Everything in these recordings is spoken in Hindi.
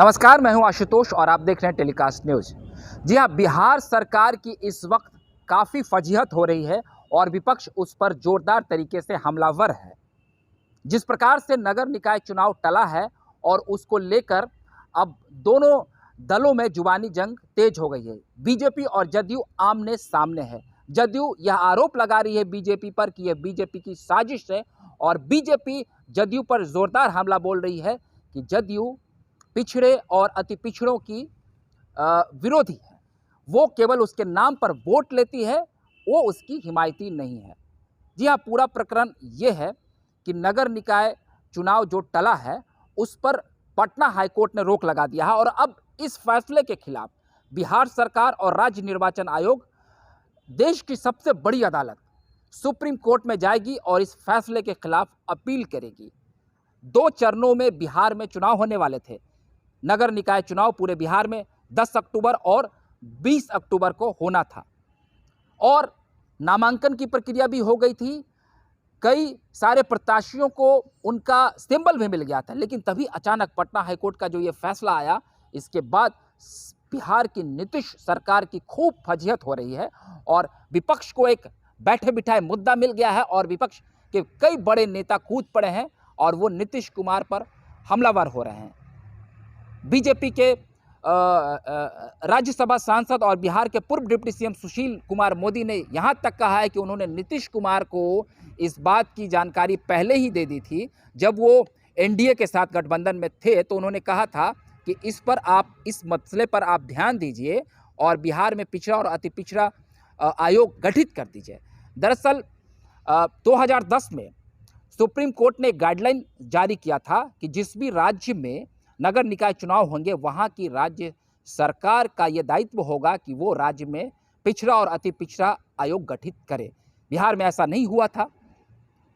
नमस्कार, मैं हूं आशुतोष और आप देख रहे हैं टेलीकास्ट न्यूज़। जी हां, बिहार सरकार की इस वक्त काफ़ी फजीहत हो रही है और विपक्ष उस पर जोरदार तरीके से हमलावर है। जिस प्रकार से नगर निकाय चुनाव टला है और उसको लेकर अब दोनों दलों में जुबानी जंग तेज हो गई है। बीजेपी और जदयू आमने सामने है। जदयू यह आरोप लगा रही है बीजेपी पर कि यह बीजेपी की साजिश है और बीजेपी जदयू पर जोरदार हमला बोल रही है कि जदयू पिछड़े और अति पिछड़ों की विरोधी है। वो केवल उसके नाम पर वोट लेती है, वो उसकी हिमायती नहीं है। जी हाँ, पूरा प्रकरण ये है कि नगर निकाय चुनाव जो टला है उस पर पटना हाईकोर्ट ने रोक लगा दिया है और अब इस फैसले के खिलाफ बिहार सरकार और राज्य निर्वाचन आयोग, देश की सबसे बड़ी अदालत सुप्रीम कोर्ट में जाएगी और इस फैसले के खिलाफ अपील करेगी। 2 चरणों में बिहार में चुनाव होने वाले थे। नगर निकाय चुनाव पूरे बिहार में 10 अक्टूबर और 20 अक्टूबर को होना था और नामांकन की प्रक्रिया भी हो गई थी। कई सारे प्रत्याशियों को उनका सिंबल भी मिल गया था, लेकिन तभी अचानक पटना हाईकोर्ट का जो ये फैसला आया, इसके बाद बिहार की नीतीश सरकार की खूब फजीहत हो रही है और विपक्ष को एक बैठे बिठाए मुद्दा मिल गया है और विपक्ष के कई बड़े नेता कूद पड़े हैं और वो नीतीश कुमार पर हमलावर हो रहे हैं। बीजेपी के राज्यसभा सांसद और बिहार के पूर्व डिप्टी सीएम सुशील कुमार मोदी ने यहाँ तक कहा है कि उन्होंने नीतीश कुमार को इस बात की जानकारी पहले ही दे दी थी। जब वो एनडीए के साथ गठबंधन में थे तो उन्होंने कहा था कि इस मसले पर आप ध्यान दीजिए और बिहार में पिछड़ा और अति पिछड़ा आयोग गठित कर दीजिए। दरअसल 2010 में सुप्रीम कोर्ट ने गाइडलाइन जारी किया था कि जिस भी राज्य में नगर निकाय चुनाव होंगे वहाँ की राज्य सरकार का ये दायित्व होगा कि वो राज्य में पिछड़ा और अति पिछड़ा आयोग गठित करे। बिहार में ऐसा नहीं हुआ था,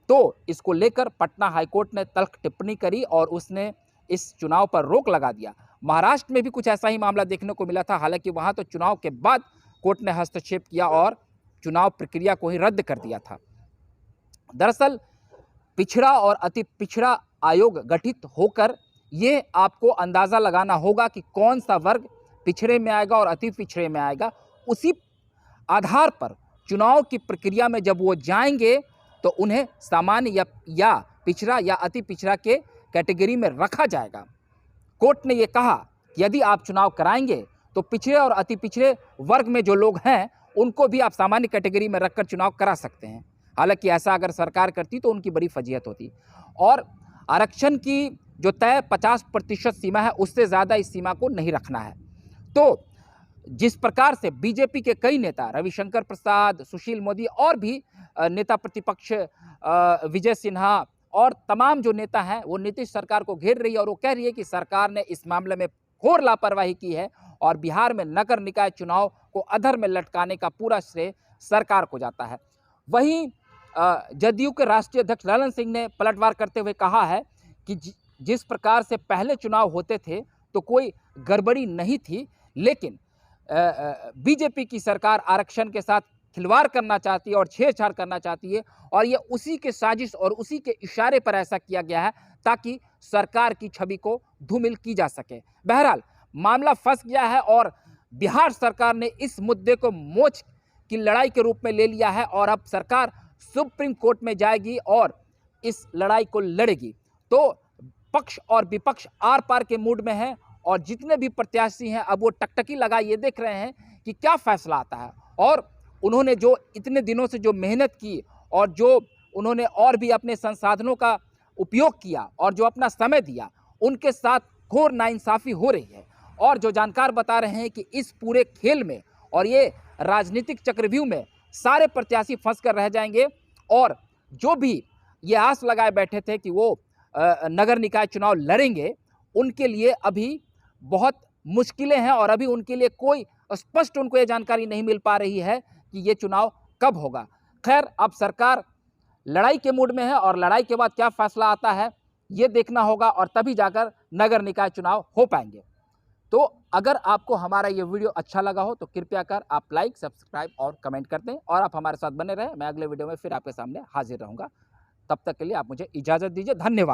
तो इसको लेकर पटना हाईकोर्ट ने तल्ख टिप्पणी करी और उसने इस चुनाव पर रोक लगा दिया। महाराष्ट्र में भी कुछ ऐसा ही मामला देखने को मिला था, हालांकि वहाँ तो चुनाव के बाद कोर्ट ने हस्तक्षेप किया और चुनाव प्रक्रिया को ही रद्द कर दिया था। दरअसल पिछड़ा और अति पिछड़ा आयोग गठित होकर ये आपको अंदाज़ा लगाना होगा कि कौन सा वर्ग पिछड़े में आएगा और अति पिछड़े में आएगा। उसी आधार पर चुनाव की प्रक्रिया में जब वो जाएंगे तो उन्हें सामान्य या पिछड़ा या अति पिछड़ा के कैटेगरी में रखा जाएगा। कोर्ट ने ये कहा कि यदि आप चुनाव कराएंगे तो पिछड़े और अति पिछड़े वर्ग में जो लोग हैं उनको भी आप सामान्य कैटेगरी में रखकर चुनाव करा सकते हैं। हालांकि ऐसा अगर सरकार करती तो उनकी बड़ी फजीहत होती और आरक्षण की जो तय 50% सीमा है उससे ज़्यादा इस सीमा को नहीं रखना है। तो जिस प्रकार से बीजेपी के कई नेता रविशंकर प्रसाद, सुशील मोदी और भी नेता प्रतिपक्ष विजय सिन्हा और तमाम जो नेता हैं वो नीतीश सरकार को घेर रही है और वो कह रही है कि सरकार ने इस मामले में घोर लापरवाही की है और बिहार में नगर निकाय चुनाव को अधर में लटकाने का पूरा श्रेय सरकार को जाता है। वहीं जदयू के राष्ट्रीय अध्यक्ष ललन सिंह ने पलटवार करते हुए कहा है कि जिस प्रकार से पहले चुनाव होते थे तो कोई गड़बड़ी नहीं थी, लेकिन बीजेपी की सरकार आरक्षण के साथ खिलवाड़ करना चाहती है और छेड़छाड़ करना चाहती है और ये उसी के साजिश और उसी के इशारे पर ऐसा किया गया है ताकि सरकार की छवि को धूमिल की जा सके। बहरहाल मामला फंस गया है और बिहार सरकार ने इस मुद्दे को मोच की लड़ाई के रूप में ले लिया है और अब सरकार सुप्रीम कोर्ट में जाएगी और इस लड़ाई को लड़ेगी। तो पक्ष और विपक्ष आर पार के मूड में है और जितने भी प्रत्याशी हैं अब वो टकटकी लगा ये देख रहे हैं कि क्या फैसला आता है। और उन्होंने जो इतने दिनों से जो मेहनत की और जो उन्होंने और भी अपने संसाधनों का उपयोग किया और जो अपना समय दिया, उनके साथ घोर नाइंसाफ़ी हो रही है। और जो जानकार बता रहे हैं कि इस पूरे खेल में और ये राजनीतिक चक्रव्यूह में सारे प्रत्याशी फंस कर रह जाएंगे और जो भी ये आस लगाए बैठे थे कि वो नगर निकाय चुनाव लड़ेंगे, उनके लिए अभी बहुत मुश्किलें हैं और अभी उनके लिए कोई स्पष्ट उनको ये जानकारी नहीं मिल पा रही है कि ये चुनाव कब होगा। खैर, अब सरकार लड़ाई के मूड में है और लड़ाई के बाद क्या फैसला आता है ये देखना होगा और तभी जाकर नगर निकाय चुनाव हो पाएंगे। तो अगर आपको हमारा ये वीडियो अच्छा लगा हो तो कृपया कर आप लाइक, सब्सक्राइब और कमेंट कर दें और आप हमारे साथ बने रहें। मैं अगले वीडियो में फिर आपके सामने हाजिर रहूँगा। तब तक के लिए आप मुझे इजाज़त दीजिए। धन्यवाद।